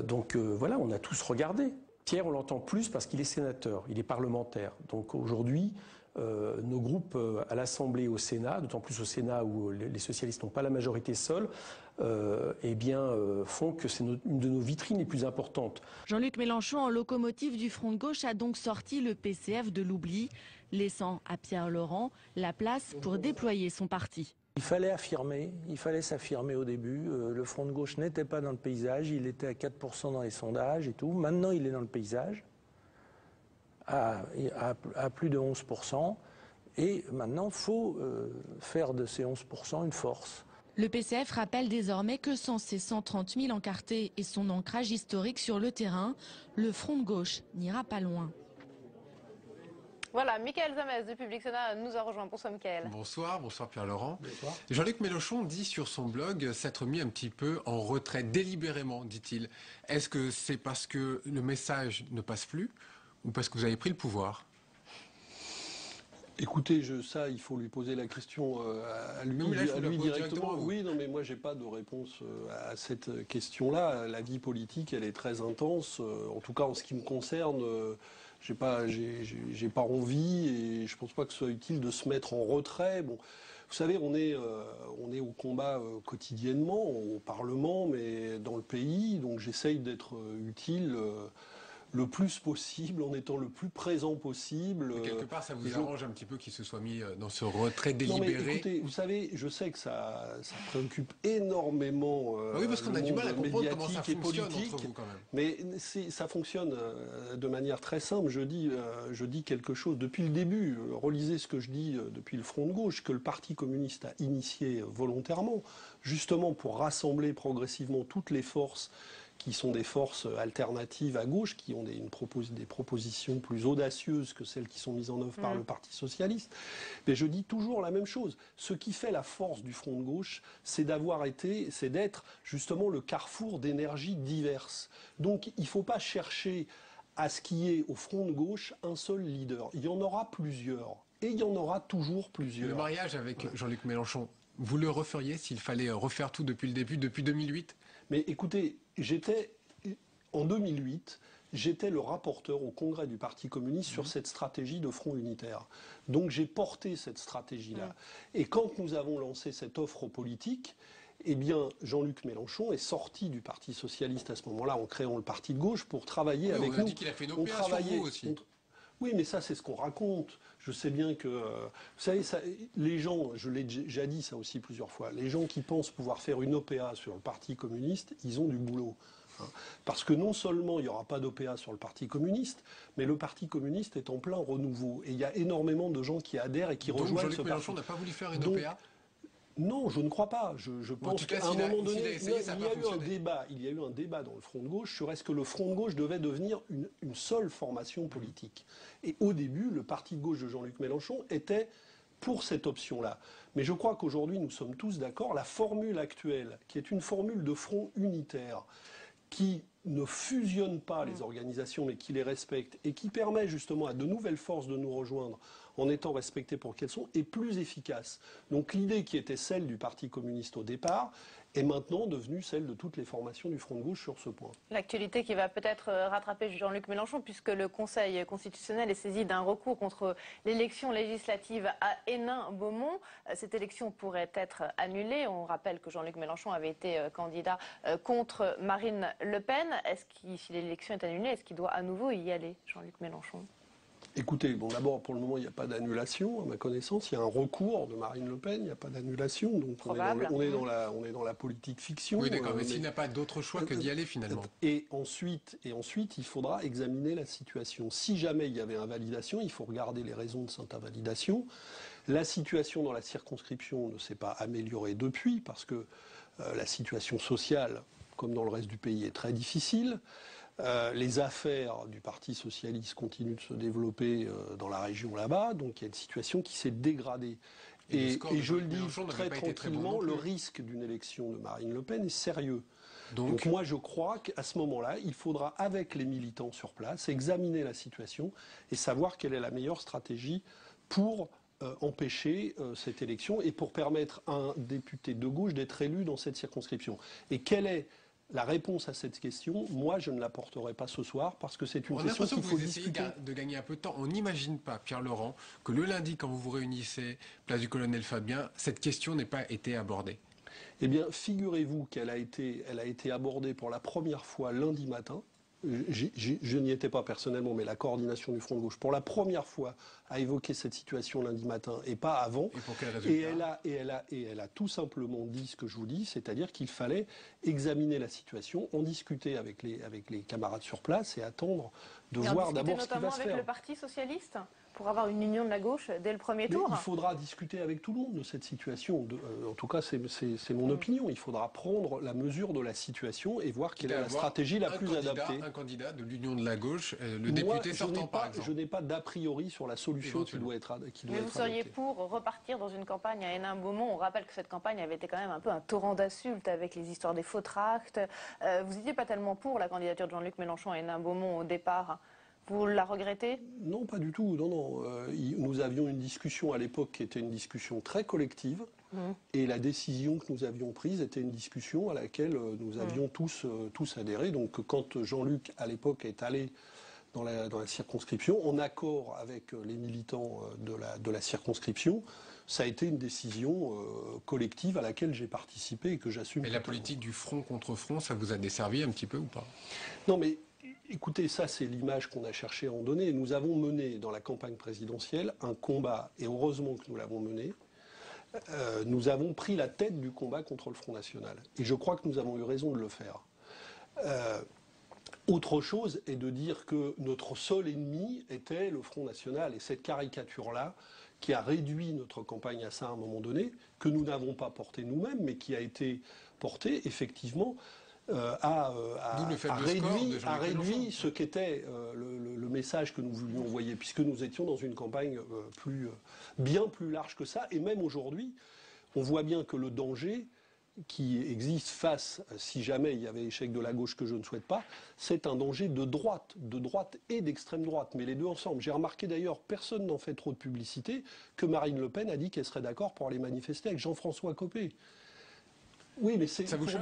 Donc voilà, on a tous regardé. Pierre, on l'entend plus parce qu'il est sénateur, il est parlementaire. Donc aujourd'hui, nos groupes à l'Assemblée, au Sénat, d'autant plus au Sénat où les socialistes n'ont pas la majorité seule, font que c'est une de nos vitrines les plus importantes. Jean-Luc Mélenchon, en locomotive du front de gauche, a donc sorti le PCF de l'oubli, laissant à Pierre-Laurent la place pour déployer son parti. Il fallait s'affirmer au début. Le Front de gauche n'était pas dans le paysage, il était à 4% dans les sondages et tout. Maintenant, il est dans le paysage, à plus de 11%. Et maintenant, il faut faire de ces 11% une force. Le PCF rappelle désormais que sans ses 130 000 encartés et son ancrage historique sur le terrain, le Front de gauche n'ira pas loin. Voilà, Mickaël Zamez de Public Sénat nous a rejoint. Bonsoir Mickaël. Bonsoir Pierre-Laurent. Jean-Luc Mélenchon dit sur son blog s'être mis un petit peu en retrait délibérément, dit-il. Est-ce que c'est parce que le message ne passe plus ou parce que vous avez pris le pouvoir ? Écoutez, ça, il faut lui poser la question à lui directement. Oui, non, mais moi, j'ai pas de réponse à cette question-là. La vie politique, elle est très intense. En tout cas, en ce qui me concerne, j'ai pas envie et je pense pas que ce soit utile de se mettre en retrait. Bon, vous savez, on est au combat quotidiennement, au Parlement, mais dans le pays. Donc, j'essaye d'être utile. Le plus possible, en étant le plus présent possible. Mais quelque part, ça vous arrange un petit peu qu'il se soit mis dans ce retrait délibéré. Non mais écoutez, vous savez, je sais que ça préoccupe énormément oui, parce qu'on a du mal à comprendre comment ça fonctionne entre vous, quand même. Mais ça fonctionne de manière très simple. Je dis quelque chose depuis le début. Relisez ce que je dis depuis le Front de gauche, que le Parti communiste a initié volontairement, justement pour rassembler progressivement toutes les forces qui sont des forces alternatives à gauche, qui ont des propositions plus audacieuses que celles qui sont mises en œuvre par le Parti socialiste. Mais je dis toujours la même chose. Ce qui fait la force du Front de gauche, c'est d'être justement le carrefour d'énergies diverses. Donc il ne faut pas chercher à ce qu'il y ait au Front de gauche un seul leader. Il y en aura plusieurs. Et il y en aura toujours plusieurs. Le mariage avec Jean-Luc Mélenchon, vous le referiez s'il fallait refaire tout depuis le début, depuis 2008 ? Mais écoutez, en 2008, j'étais le rapporteur au Congrès du Parti communiste sur cette stratégie de front unitaire. Donc j'ai porté cette stratégie-là. Et quand nous avons lancé cette offre politique, eh bien, Jean-Luc Mélenchon est sorti du Parti socialiste à ce moment-là en créant le Parti de gauche pour travailler avec nous. On a dit qu'il a fait une OPA sur vous aussi. Oui, mais ça, c'est ce qu'on raconte. Je sais bien que... vous savez, les gens, je l'ai déjà dit ça aussi plusieurs fois, les gens qui pensent pouvoir faire une OPA sur le Parti communiste, ils ont du boulot. Hein. Parce que non seulement il n'y aura pas d'OPA sur le Parti communiste, mais le Parti communiste est en plein renouveau. Et il y a énormément de gens qui adhèrent et qui rejoignent ce parti. Jean-Luc Mélenchon n'a pas voulu faire une OPA ? Non, je ne crois pas. Je pense qu'à un moment donné, il y a eu un débat dans le Front de gauche sur est-ce que le Front de gauche devait devenir une seule formation politique. Et au début, le Parti de gauche de Jean-Luc Mélenchon était pour cette option-là. Mais je crois qu'aujourd'hui, nous sommes tous d'accord, la formule actuelle, qui est une formule de front unitaire, qui ne fusionne pas les organisations mais qui les respecte et qui permet justement à de nouvelles forces de nous rejoindre en étant respectées pour qu'elles sont, est plus efficace. Donc l'idée qui était celle du Parti communiste au départ est maintenant devenue celle de toutes les formations du Front de gauche sur ce point. L'actualité qui va peut-être rattraper Jean-Luc Mélenchon, puisque le Conseil constitutionnel est saisi d'un recours contre l'élection législative à Hénin-Beaumont. Cette élection pourrait être annulée. On rappelle que Jean-Luc Mélenchon avait été candidat contre Marine Le Pen. Si l'élection est annulée, est-ce qu'il doit à nouveau y aller, Jean-Luc Mélenchon ? Écoutez, bon, d'abord, pour le moment, il n'y a pas d'annulation, à ma connaissance. Il y a un recours de Marine Le Pen, il n'y a pas d'annulation. Donc on est dans la politique fiction. Oui, d'accord, mais s'il n'a pas d'autre choix que d'y aller, finalement. Et ensuite, il faudra examiner la situation. Si jamais il y avait invalidation, il faut regarder les raisons de cette invalidation. La situation dans la circonscription ne s'est pas améliorée depuis, parce que la situation sociale, comme dans le reste du pays, est très difficile. Les affaires du Parti socialiste continuent de se développer dans la région là-bas, donc il y a une situation qui s'est dégradée. Et je le dis très tranquillement, le risque d'une élection de Marine Le Pen est sérieux. Donc moi je crois qu'à ce moment-là, il faudra, avec les militants sur place, examiner la situation et savoir quelle est la meilleure stratégie pour empêcher cette élection et pour permettre à un député de gauche d'être élu dans cette circonscription. Et quelle est la réponse à cette question, moi, je ne l'apporterai pas ce soir parce que c'est une question qu'il faut discuter. Vous essayez de gagner un peu de temps. On n'imagine pas, Pierre Laurent, que le lundi, quand vous vous réunissez, place du Colonel Fabien, cette question n'ait pas été abordée. Eh bien, figurez-vous qu'elle a été abordée pour la première fois lundi matin. Je n'y étais pas personnellement, mais la coordination du Front de gauche, pour la première fois, a évoqué cette situation lundi matin et pas avant. Et pour quel résultat ? Et elle a tout simplement dit ce que je vous dis, c'est-à-dire qu'il fallait examiner la situation, en discuter avec les camarades sur place et attendre de voir d'abord ce qui va se faire. Notamment avec le Parti socialiste pour avoir une union de la gauche dès le premier tour. Il faudra discuter avec tout le monde de cette situation. En tout cas, c'est mon opinion. Il faudra prendre la mesure de la situation et voir quelle est la stratégie la plus adaptée. Un candidat de l'union de la gauche, le député sortant par exemple. Je n'ai pas d'a priori sur la solution qui doit être adoptée. Mais vous seriez pour repartir dans une campagne à Hénin-Beaumont. On rappelle que cette campagne avait été quand même un peu un torrent d'insultes avec les histoires des faux tracts. Vous n'étiez pas tellement pour la candidature de Jean-Luc Mélenchon à Hénin-Beaumont au départ. Vous la regrettez ? Non, pas du tout. Non. Nous avions une discussion à l'époque qui était une discussion très collective. Et la décision que nous avions prise était une discussion à laquelle nous avions tous adhéré. Donc quand Jean-Luc, à l'époque, est allé dans la circonscription, en accord avec les militants de la circonscription, ça a été une décision collective à laquelle j'ai participé et que j'assume. Mais la politique du front contre front, ça vous a desservi un petit peu ou pas ? Non, mais écoutez, ça c'est l'image qu'on a cherché à en donner. Nous avons mené dans la campagne présidentielle un combat, et heureusement que nous l'avons mené. Nous avons pris la tête du combat contre le Front National. Et je crois que nous avons eu raison de le faire. Autre chose est de dire que notre seul ennemi était le Front National. Et cette caricature-là, qui a réduit notre campagne à ça à un moment donné, que nous n'avons pas portée nous-mêmes, mais qui a été portée, effectivement, a réduit ce qu'était le message que nous voulions envoyer, puisque nous étions dans une campagne bien plus large que ça. Et même aujourd'hui, on voit bien que le danger qui existe face, si jamais il y avait échec de la gauche que je ne souhaite pas, c'est un danger de droite et d'extrême droite, mais les deux ensemble. J'ai remarqué d'ailleurs, personne n'en fait trop de publicité, que Marine Le Pen a dit qu'elle serait d'accord pour aller manifester avec Jean-François Copé. Oui, mais c'est... Ça vous choque ?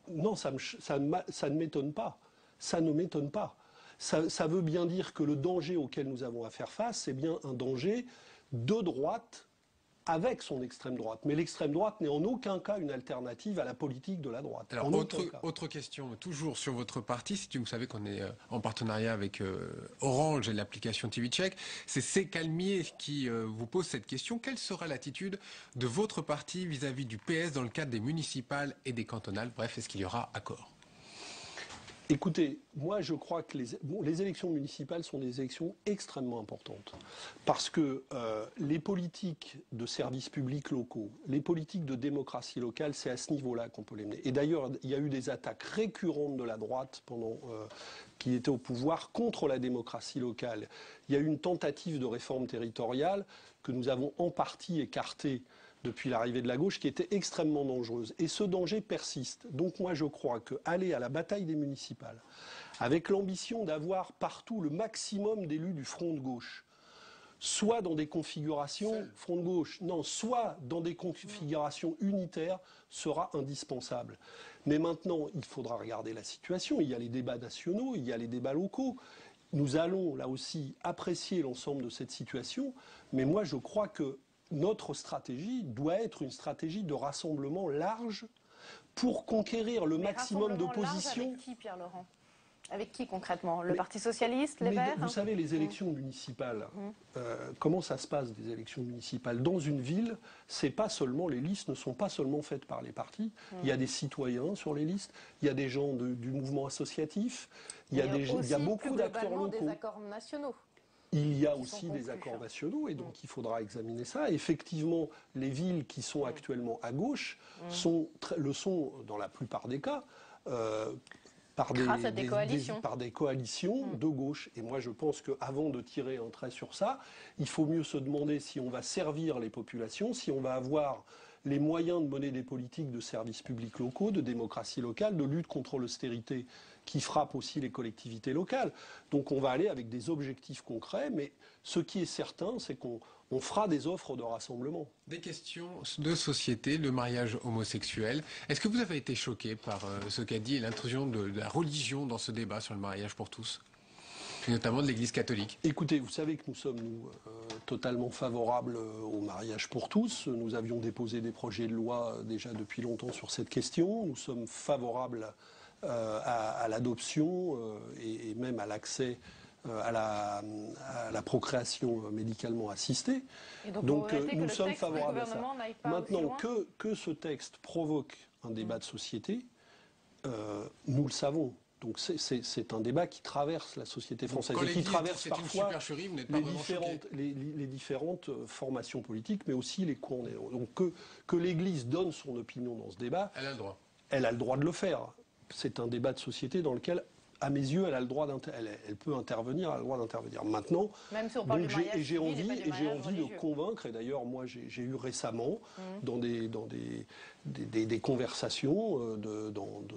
Non, ça ne m'étonne pas. Ça ne m'étonne pas. Ça veut bien dire que le danger auquel nous avons à faire face, c'est bien un danger de droite avec son extrême droite. Mais l'extrême droite n'est en aucun cas une alternative à la politique de la droite. Alors, autre question, toujours sur votre parti, vous savez qu'on est en partenariat avec Orange et l'application TV Check, c'est Calmier qui vous pose cette question. Quelle sera l'attitude de votre parti vis-à-vis du PS dans le cadre des municipales et des cantonales? Bref, est-ce qu'il y aura accord? Écoutez, moi je crois que les élections municipales sont des élections extrêmement importantes parce que les politiques de services publics locaux, les politiques de démocratie locale, c'est à ce niveau-là qu'on peut les mener. Et d'ailleurs, il y a eu des attaques récurrentes de la droite qui était au pouvoir contre la démocratie locale. Il y a eu une tentative de réforme territoriale que nous avons en partie écartée depuis l'arrivée de la gauche, qui était extrêmement dangereuse. Et ce danger persiste. Donc moi, je crois qu'aller à la bataille des municipales, avec l'ambition d'avoir partout le maximum d'élus du front de gauche, soit dans des configurations front de gauche, soit dans des configurations unitaires, sera indispensable. Mais maintenant, il faudra regarder la situation. Il y a les débats nationaux, il y a les débats locaux. Nous allons, là aussi, apprécier l'ensemble de cette situation. Mais moi, je crois que notre stratégie doit être une stratégie de rassemblement large pour conquérir le maximum d'opposition. Avec qui, Pierre-Laurent ? Avec qui concrètement ? Le Parti socialiste, les Verts ? Vous savez, les élections municipales, comment ça se passe des élections municipales ? Dans une ville, c'est pas seulement, les listes ne sont pas seulement faites par les partis. Il y a des citoyens sur les listes, il y a des gens du mouvement associatif, il y a beaucoup d'acteurs locaux. Des accords nationaux. Il y a aussi des accords nationaux et donc il faudra examiner ça. Effectivement, les villes qui sont actuellement à gauche le sont dans la plupart des cas par des coalitions de gauche. Et moi je pense qu'avant de tirer un trait sur ça, il faut mieux se demander si on va servir les populations, si on va avoir les moyens de mener des politiques de services publics locaux, de démocratie locale, de lutte contre l'austérité qui frappe aussi les collectivités locales. Donc on va aller avec des objectifs concrets, mais ce qui est certain, c'est qu'on fera des offres de rassemblement. Des questions de société, le mariage homosexuel. Est-ce que vous avez été choqué par ce qu'a dit l'intrusion de la religion dans ce débat sur le mariage pour tous ? Notamment de l'Église catholique. Écoutez, vous savez que nous sommes totalement favorables au mariage pour tous. Nous avions déposé des projets de loi déjà depuis longtemps sur cette question. Nous sommes favorables à l'adoption et même à l'accès à la procréation médicalement assistée. Donc nous sommes favorables à ça. Maintenant, que ce texte provoque un débat de société, nous le savons. Donc c'est un débat qui traverse la société française et qui traverse parfois les différentes formations politiques, mais aussi les courants. Donc que l'Église donne son opinion dans ce débat, elle a le droit. Elle a le droit de le faire. C'est un débat de société dans lequel, à mes yeux, elle a le droit elle peut intervenir, elle a le droit d'intervenir. Maintenant, même si on parle du mariage j'ai envie de convaincre. Et d'ailleurs, moi, j'ai eu récemment dans des conversations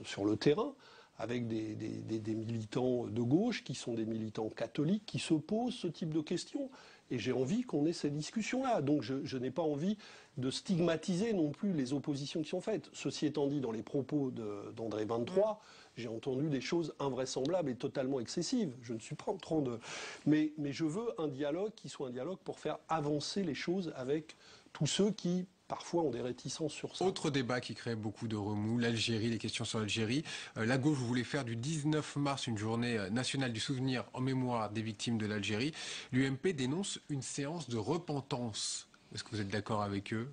sur le terrain, avec des militants de gauche qui sont des militants catholiques qui se posent ce type de questions. Et j'ai envie qu'on ait ces discussions-là. Donc je n'ai pas envie de stigmatiser non plus les oppositions qui sont faites. Ceci étant dit, dans les propos d'André 23, j'ai entendu des choses invraisemblables et totalement excessives. Je ne suis pas en train de... Mais je veux un dialogue qui soit un dialogue pour faire avancer les choses avec tous ceux qui... Parfois, on a des réticences sur ça. Autre débat qui crée beaucoup de remous, l'Algérie, les questions sur l'Algérie. La gauche voulait faire du 19 mars une journée nationale du souvenir en mémoire des victimes de l'Algérie. L'UMP dénonce une séance de repentance. Est-ce que vous êtes d'accord avec eux ?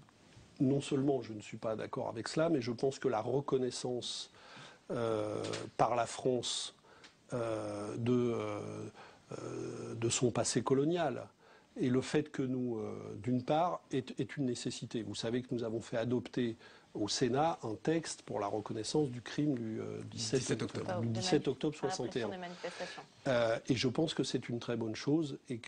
Non seulement je ne suis pas d'accord avec cela, mais je pense que la reconnaissance par la France de son passé colonial, et le fait que nous, d'une part, est une nécessité. Vous savez que nous avons fait adopter au Sénat un texte pour la reconnaissance du crime du 17 octobre 61. Et je pense que c'est une très bonne chose et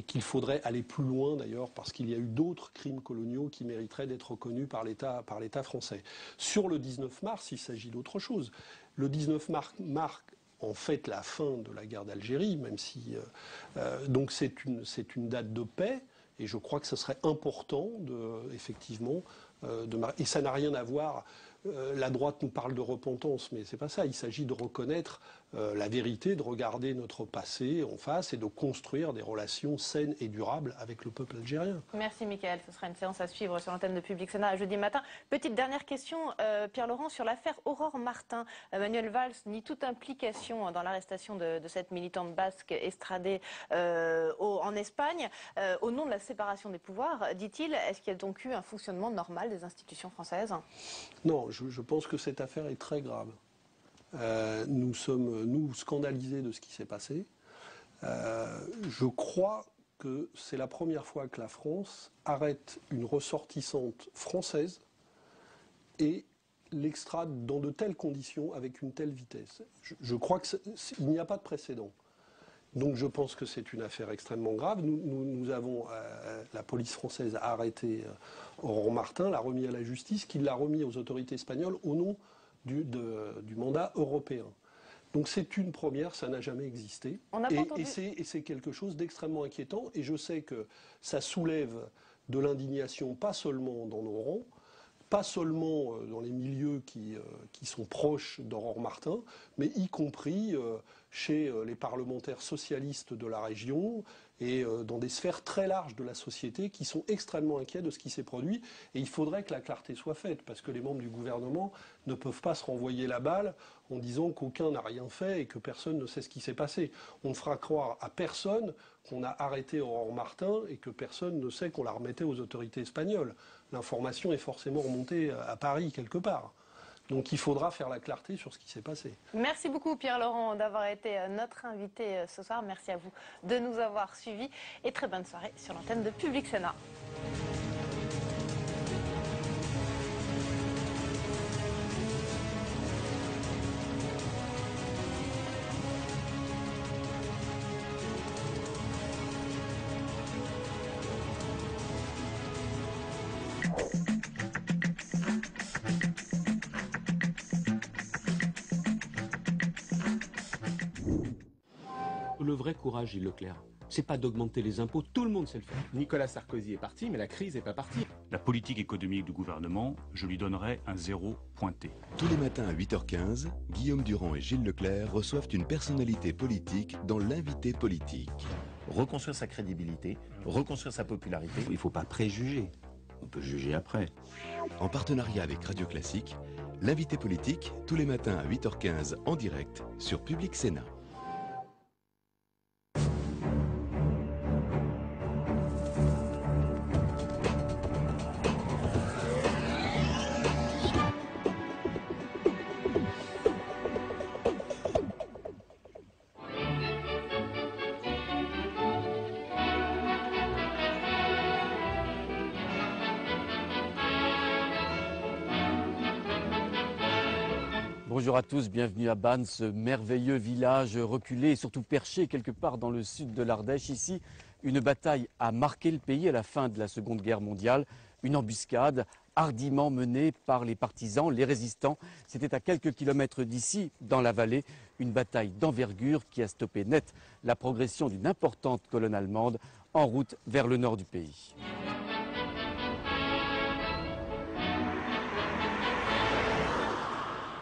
qu'il faudrait aller plus loin d'ailleurs parce qu'il y a eu d'autres crimes coloniaux qui mériteraient d'être reconnus par l'État français. Sur le 19 mars, il s'agit d'autre chose. Le 19 mars marque en fait la fin de la guerre d'Algérie, même si donc c'est une date de paix. Et je crois que ce serait important, effectivement, et ça n'a rien à voir. La droite nous parle de repentance, mais c'est pas ça. Il s'agit de reconnaître la vérité, de regarder notre passé en face et de construire des relations saines et durables avec le peuple algérien. Merci Mickaël. Ce sera une séance à suivre sur l'antenne de Public Sénat jeudi matin. Petite dernière question, Pierre-Laurent, sur l'affaire Aurore Martin. Manuel Valls nie toute implication dans l'arrestation de cette militante basque extradée en Espagne. Au nom de la séparation des pouvoirs, dit-il, est-ce qu'il y a donc eu un fonctionnement normal des institutions françaises? Non, je pense que cette affaire est très grave. Nous sommes, nous, scandalisés de ce qui s'est passé. Je crois que c'est la première fois que la France arrête une ressortissante française et l'extrade dans de telles conditions, avec une telle vitesse. Je crois qu'il n'y a pas de précédent. Donc je pense que c'est une affaire extrêmement grave. Nous avons, la police française a arrêté Aurore Martin, l'a remis à la justice, qui l'a remis aux autorités espagnoles au nom du mandat européen. Donc c'est une première, ça n'a jamais existé. Et c'est quelque chose d'extrêmement inquiétant. Et je sais que ça soulève de l'indignation, pas seulement dans nos rangs, pas seulement dans les milieux qui sont proches d'Aurore Martin, mais y compris chez les parlementaires socialistes de la région et dans des sphères très larges de la société qui sont extrêmement inquiets de ce qui s'est produit. Et il faudrait que la clarté soit faite, parce que les membres du gouvernement ne peuvent pas se renvoyer la balle en disant qu'aucun n'a rien fait et que personne ne sait ce qui s'est passé. On ne fera croire à personne qu'on a arrêté Aurore Martin et que personne ne sait qu'on la remettait aux autorités espagnoles. L'information est forcément remontée à Paris quelque part. Donc il faudra faire la clarté sur ce qui s'est passé. Merci beaucoup Pierre-Laurent d'avoir été notre invité ce soir. Merci à vous de nous avoir suivis et très bonne soirée sur l'antenne de Public Sénat. Le vrai courage, Gilles Leclerc, c'est pas d'augmenter les impôts, tout le monde sait le faire. Nicolas Sarkozy est parti, mais la crise n'est pas partie. La politique économique du gouvernement, je lui donnerai un 0 pointé. Tous les matins à 8h15, Guillaume Durand et Gilles Leclerc reçoivent une personnalité politique dans l'invité politique. Reconstruire sa crédibilité, reconstruire sa popularité. Il ne faut pas préjuger, on peut juger après. En partenariat avec Radio Classique, l'invité politique, tous les matins à 8h15 en direct sur Public Sénat. Bonjour à tous, bienvenue à Bannes, ce merveilleux village reculé et surtout perché quelque part dans le sud de l'Ardèche. Ici, une bataille a marqué le pays à la fin de la Seconde Guerre mondiale. Une embuscade hardiment menée par les partisans, les résistants. C'était à quelques kilomètres d'ici, dans la vallée, une bataille d'envergure qui a stoppé net la progression d'une importante colonne allemande en route vers le nord du pays.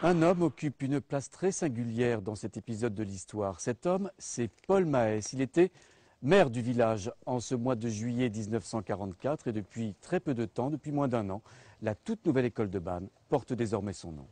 Un homme occupe une place très singulière dans cet épisode de l'histoire. Cet homme, c'est Paul Maes. Il était maire du village en ce mois de juillet 1944 et depuis très peu de temps, depuis moins d'un an, la toute nouvelle école de Bannes porte désormais son nom.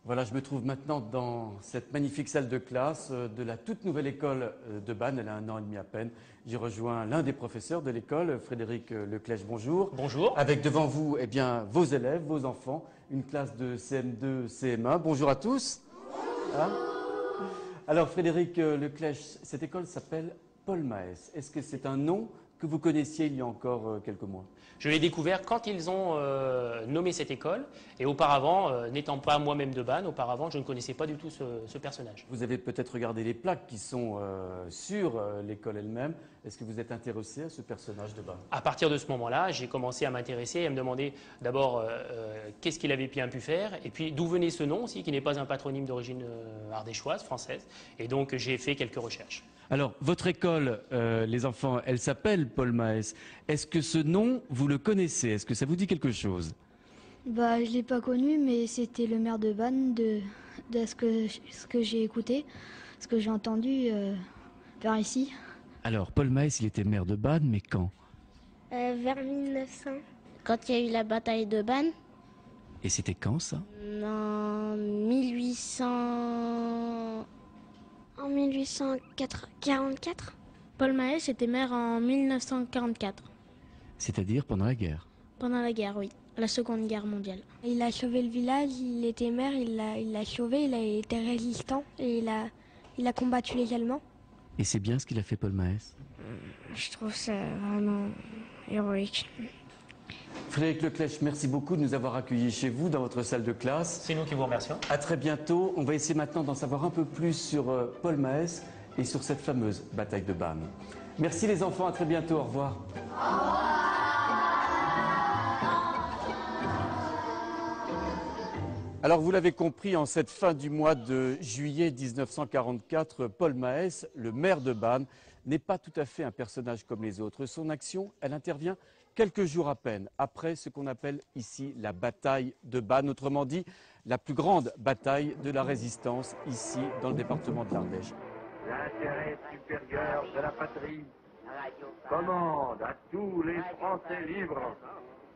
Voilà, je me trouve maintenant dans cette magnifique salle de classe de la toute nouvelle école de Bannes. Elle a 1 an et demi à peine. J'y rejoins l'un des professeurs de l'école, Frédéric Leclèche. Bonjour. Bonjour. Avec devant vous vos élèves, vos enfants, une classe de CM2, CM1. Bonjour à tous. Hein? Alors Frédéric Leclèche, cette école s'appelle Paul Maes. Est-ce que c'est un nom que vous connaissiez il y a encore quelques mois? Je l'ai découvert quand ils ont nommé cette école. Et auparavant, n'étant pas moi-même de Bannes, auparavant, je ne connaissais pas du tout ce personnage. Vous avez peut-être regardé les plaques qui sont sur l'école elle-même. Est-ce que vous êtes intéressé à ce personnage de Bannes? À partir de ce moment-là, j'ai commencé à m'intéresser et à me demander d'abord qu'est-ce qu'il avait bien pu faire. Et puis d'où venait ce nom aussi, qui n'est pas un patronyme d'origine ardéchoise, française. Et donc j'ai fait quelques recherches. Alors, votre école, les enfants, elle s'appelle Paul Maes. Est-ce que ce nom, vous le connaissez? Est-ce que ça vous dit quelque chose? Bah, je ne l'ai pas connu, mais c'était le maire de Bannes, de ce que j'ai écouté, ce que j'ai entendu vers ici. Alors, Paul Maes, il était maire de Bannes, mais quand? Vers 1900, quand il y a eu la bataille de Bannes. Et c'était quand, ça? En 1800... En 1844. Paul Maes était maire en 1944. C'est-à-dire pendant la guerre? Pendant la guerre, oui. La Seconde Guerre mondiale. Il a sauvé le village, il était maire, il l'a sauvé, il a été résistant et il a combattu les Allemands. Et c'est bien ce qu'il a fait, Paul Maes? Je trouve ça vraiment héroïque. Frédéric Leclèche, merci beaucoup de nous avoir accueillis chez vous, dans votre salle de classe. C'est nous qui vous remercions. À très bientôt. On va essayer maintenant d'en savoir un peu plus sur Paul Maes et sur cette fameuse bataille de Bannes. Merci les enfants, à très bientôt. Au revoir. Alors vous l'avez compris, en cette fin du mois de juillet 1944, Paul Maes, le maire de Bannes, n'est pas tout à fait un personnage comme les autres. Son action, elle intervient quelques jours à peine après ce qu'on appelle ici la bataille de Bannes, autrement dit la plus grande bataille de la résistance ici dans le département de l'Ardèche. L'intérêt supérieur de la patrie commande à tous les Français libres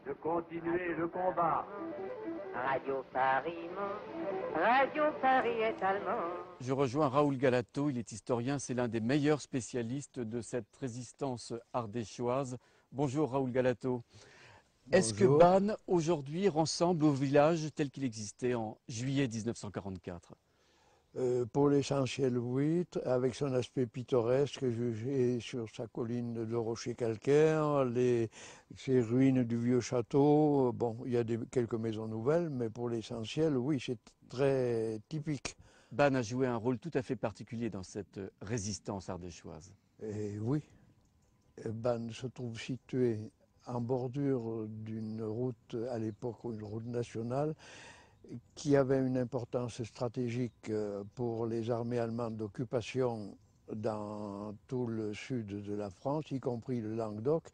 de continuer le combat. Radio Paris, Radio Paris est allemand. Je rejoins Raoul Galato, il est historien, c'est l'un des meilleurs spécialistes de cette résistance ardéchoise. Bonjour Raoul Galato. Est-ce que Bannes aujourd'hui ressemble au village tel qu'il existait en juillet 1944? Pour l'essentiel, oui, avec son aspect pittoresque, jugé sur sa colline de rochers calcaires, ces ruines du vieux château. Bon, il y a quelques maisons nouvelles, mais pour l'essentiel, oui, c'est très typique. Bannes a joué un rôle tout à fait particulier dans cette résistance ardéchoise. Et oui, Bannes se trouve situé en bordure d'une route, à l'époque une route nationale, qui avait une importance stratégique pour les armées allemandes d'occupation dans tout le sud de la France, y compris le Languedoc,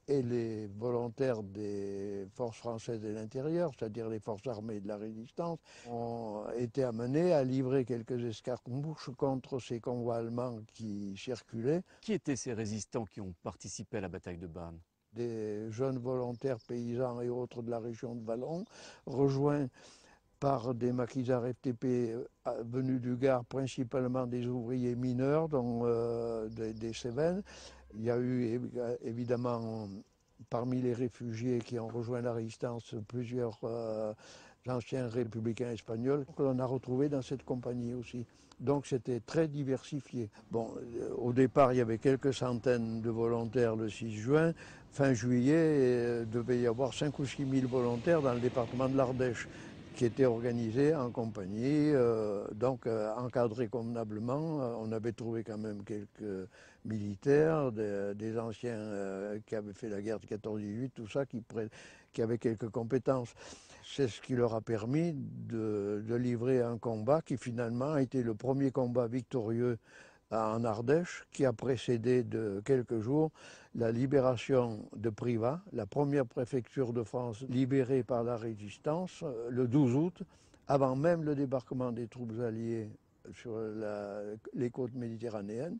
et les volontaires des forces françaises de l'intérieur, c'est-à-dire les forces armées de la résistance, ont été amenés à livrer quelques escarmouches contre ces convois allemands qui circulaient. Qui étaient ces résistants qui ont participé à la bataille de Bannes? Des jeunes volontaires paysans et autres de la région de Vallon, rejoints par des maquisards FTP venus du Gard, principalement des ouvriers mineurs, dont des Cévennes. Il y a eu évidemment, parmi les réfugiés qui ont rejoint la résistance, plusieurs anciens républicains espagnols que l'on a retrouvés dans cette compagnie aussi. Donc c'était très diversifié. Bon, au départ, il y avait quelques centaines de volontaires le 6 juin. Fin juillet, il devait y avoir 5 ou 6 000 volontaires dans le département de l'Ardèche, qui était organisé en compagnie, donc encadré convenablement. On avait trouvé quand même quelques militaires, des anciens qui avaient fait la guerre de 14-18, tout ça, qui avaient quelques compétences. C'est ce qui leur a permis de livrer un combat qui finalement a été le premier combat victorieux en Ardèche, qui a précédé de quelques jours la libération de Privas, la première préfecture de France libérée par la résistance, le 12 août, avant même le débarquement des troupes alliées sur les côtes méditerranéennes.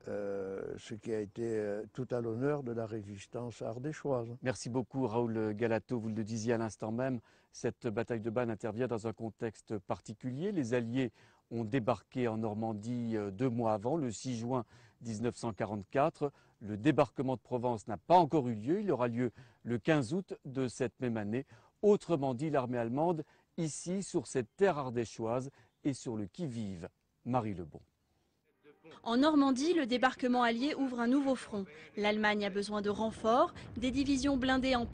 ce qui a été tout à l'honneur de la résistance ardéchoise. Merci beaucoup Raoul Galato, vous le disiez à l'instant même, cette bataille de Bannes intervient dans un contexte particulier. Les Alliés ont débarqué en Normandie 2 mois avant, le 6 juin 1944. Le débarquement de Provence n'a pas encore eu lieu, il aura lieu le 15 août de cette même année. Autrement dit, l'armée allemande, ici, sur cette terre ardéchoise et sur le qui-vive. Marie Lebon. En Normandie, le débarquement allié ouvre un nouveau front. L'Allemagne a besoin de renforts, des divisions blindées en